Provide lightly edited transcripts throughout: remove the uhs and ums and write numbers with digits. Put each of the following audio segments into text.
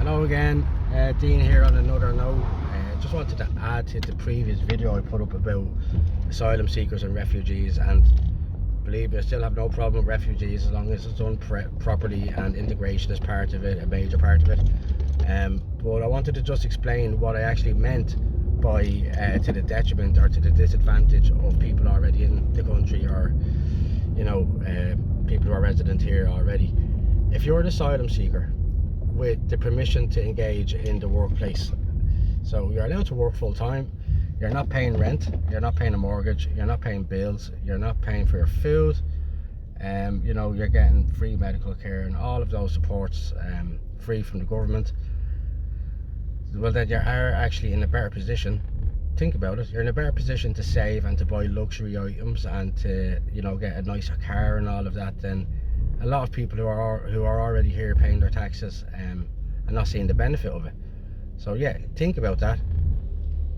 Hello again, Dean here on another note. Just wanted to add to the previous video I put up about asylum seekers and refugees, and believe me, I still have no problem with refugees as long as it's done properly and integration is part of it, a major part of it. But I wanted to just explain what I actually meant by to the detriment or to the disadvantage of people already in the country, or people who are resident here already. If you're an asylum seeker with the permission to engage in the workplace, so you're allowed to work full time, you're not paying rent, you're not paying a mortgage, you're not paying bills, you're not paying for your food, you're getting free medical care and all of those supports free from the government. Well, then you are actually in a better position. Think about it, you're in a better position to save and to buy luxury items and to get a nicer car and all of that than a lot of people who are already here paying their taxes and not seeing the benefit of it. So yeah, think about that.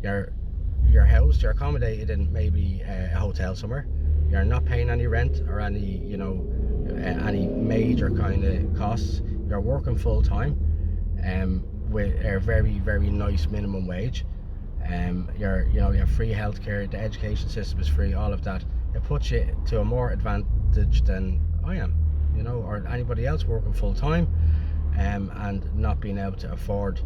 You're housed, you're accommodated in maybe a hotel somewhere. You're not paying any rent or any any major kind of costs. You're working full time with a very, very nice minimum wage. You have free healthcare, the education system is free, all of that. It puts you to a more advantage than I am, or anybody else working full time and not being able to afford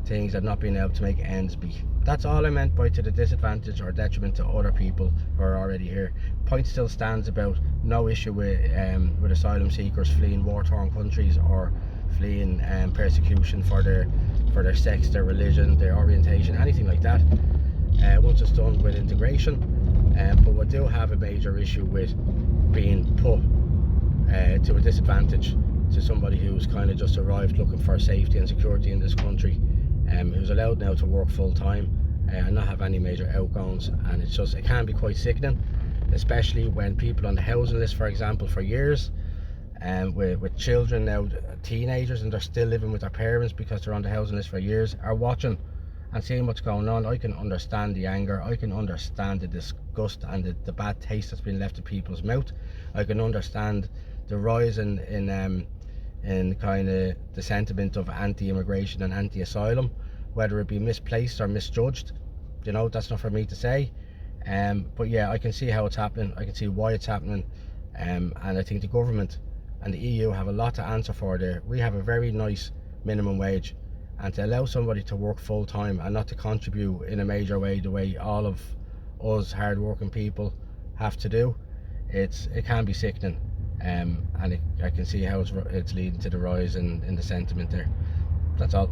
things and not being able to make ends meet. That's all I meant by to the disadvantage or detriment to other people who are already here. Point still stands about no issue with asylum seekers fleeing war-torn countries or fleeing persecution for their sex, their religion, their orientation, anything like that. Once it's done with integration, but we do have a major issue with being put to a disadvantage to somebody who's kind of just arrived looking for safety and security in this country, who's allowed now to work full time and not have any major outgoings. And it can be quite sickening, especially when people on the housing list, for example, for years, with children now, teenagers, and they're still living with their parents because they're on the housing list for years, are watching and seeing what's going on. I can understand the anger, I can understand the disgust and the bad taste that's been left in people's mouth. I can understand the rise in kind of the sentiment of anti-immigration and anti-asylum, whether it be misplaced or misjudged. That's not for me to say, but yeah, I can see how it's happening, I can see why it's happening, and I think the government and the EU have a lot to answer for there. We have a very nice minimum wage, and to allow somebody to work full time and not to contribute in a major way the way all of us hard-working people have to do, it can be sickening, and I can see how it's leading to the rise in the sentiment there. That's all.